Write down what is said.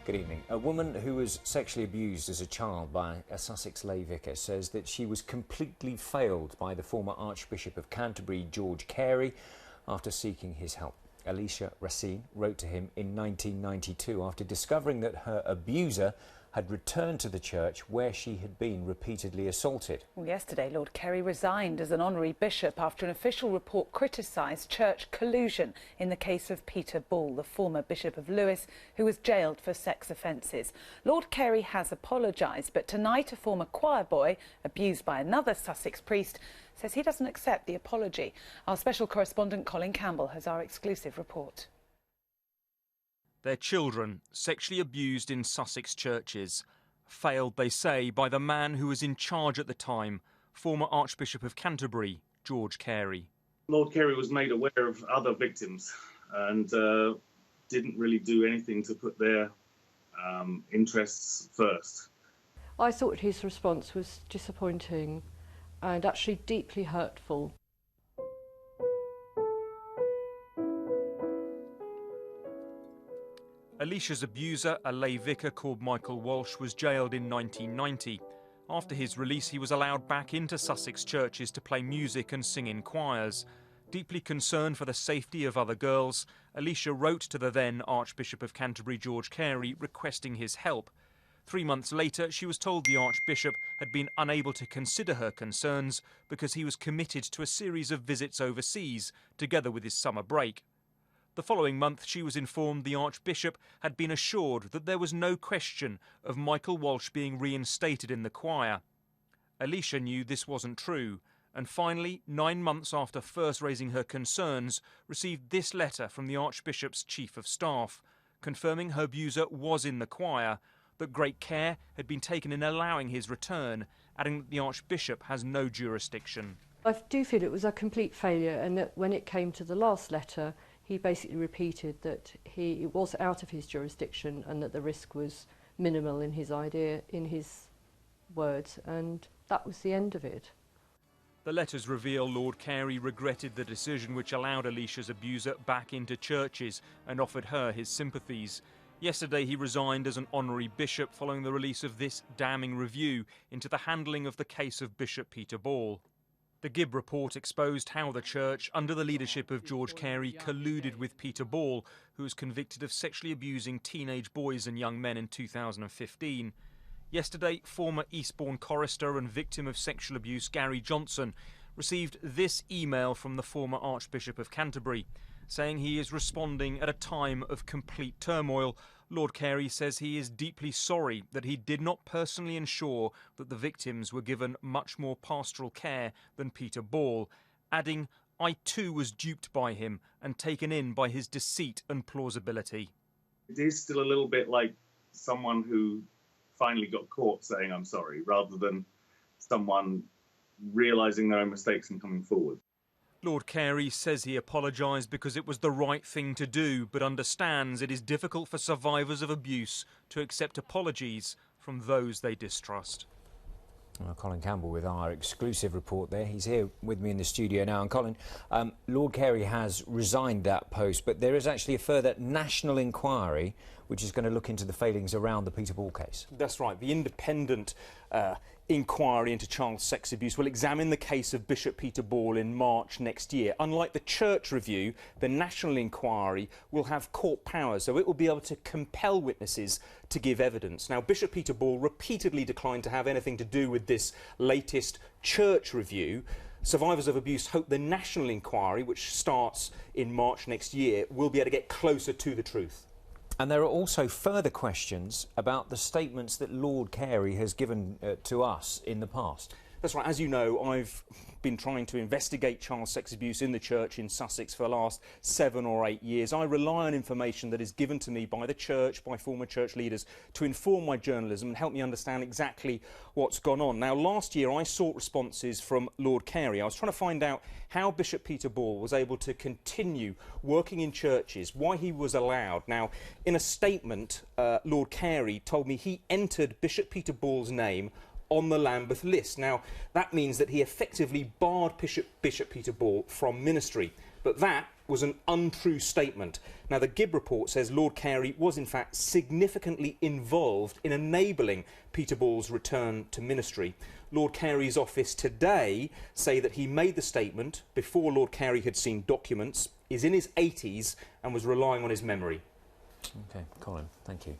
Good evening. A woman who was sexually abused as a child by a Sussex lay vicar says that she was completely failed by the former Archbishop of Canterbury, Lord Carey, after seeking his help. Alicia Racine wrote to him in 1992 after discovering that her abuser had returned to the church where she had been repeatedly assaulted. Well, yesterday, Lord Carey resigned as an honorary bishop after an official report criticised church collusion in the case of Peter Ball, the former Bishop of Lewes, who was jailed for sex offences. Lord Carey has apologised, but tonight a former choir boy, abused by another Sussex priest, says he doesn't accept the apology. Our special correspondent Colin Campbell has our exclusive report. Their children, sexually abused in Sussex churches. Failed, they say, by the man who was in charge at the time, former Archbishop of Canterbury, Lord Carey. Lord Carey was made aware of other victims and didn't really do anything to put their interests first. I thought his response was disappointing and actually deeply hurtful. Alicia's abuser, a lay vicar called Michael Walsh, was jailed in 1990. After his release, he was allowed back into Sussex churches to play music and sing in choirs. Deeply concerned for the safety of other girls, Alicia wrote to the then Archbishop of Canterbury, Lord Carey, requesting his help. 3 months later, she was told the Archbishop had been unable to consider her concerns because he was committed to a series of visits overseas, together with his summer break. The following month, she was informed the Archbishop had been assured that there was no question of Michael Walsh being reinstated in the choir. Alicia knew this wasn't true, and finally, 9 months after first raising her concerns, received this letter from the Archbishop's Chief of Staff, confirming her abuser was in the choir, that great care had been taken in allowing his return, adding that the Archbishop has no jurisdiction. I do feel it was a complete failure, and that when it came to the last letter, he basically repeated that it was out of his jurisdiction and that the risk was minimal in his words, and that was the end of it. The letters reveal Lord Carey regretted the decision which allowed Alicia's abuser back into churches and offered her his sympathies. Yesterday he resigned as an honorary bishop following the release of this damning review into the handling of the case of Bishop Peter Ball. The Gibb report exposed how the church, under the leadership of Lord Carey, colluded with Peter Ball, who was convicted of sexually abusing teenage boys and young men in 2015. Yesterday, former Eastbourne chorister and victim of sexual abuse Gary Johnson received this email from the former Archbishop of Canterbury, saying he is responding at a time of complete turmoil. Lord Carey says he is deeply sorry that he did not personally ensure that the victims were given much more pastoral care than Peter Ball, adding, "I too was duped by him and taken in by his deceit and plausibility." It is still a little bit like someone who finally got caught saying I'm sorry, rather than someone realising their own mistakes and coming forward. Lord Carey says he apologised because it was the right thing to do, but understands it is difficult for survivors of abuse to accept apologies from those they distrust. Well, Colin Campbell with our exclusive report there. He's here with me in the studio now. And Colin, Lord Carey has resigned that post, but there is actually a further national inquiry which is going to look into the failings around the Peter Ball case. That's right. The independent inquiry into child sex abuse will examine the case of Bishop Peter Ball in March next year. Unlike the church review, the national inquiry will have court powers, so it will be able to compel witnesses to give evidence. Now, Bishop Peter Ball repeatedly declined to have anything to do with this latest church review. Survivors of abuse hope the national inquiry, which starts in March next year, will be able to get closer to the truth. And there are also further questions about the statements that Lord Carey has given to us in the past. That's right. As you know, I've been trying to investigate child sex abuse in the church in Sussex for the last 7 or 8 years. I rely on information that is given to me by the church, by former church leaders, to inform my journalism and help me understand exactly what's gone on. Now, last year I sought responses from Lord Carey. I was trying to find out how Bishop Peter Ball was able to continue working in churches, why he was allowed. Now, in a statement, Lord Carey told me he entered Bishop Peter Ball's name on the Lambeth List. Now, that means that he effectively barred Bishop Peter Ball from ministry. But that was an untrue statement. Now, the Gibb report says Lord Carey was, in fact, significantly involved in enabling Peter Ball's return to ministry. Lord Carey's office today say that he made the statement before Lord Carey had seen documents, is in his 80s and was relying on his memory. OK, Colin, thank you.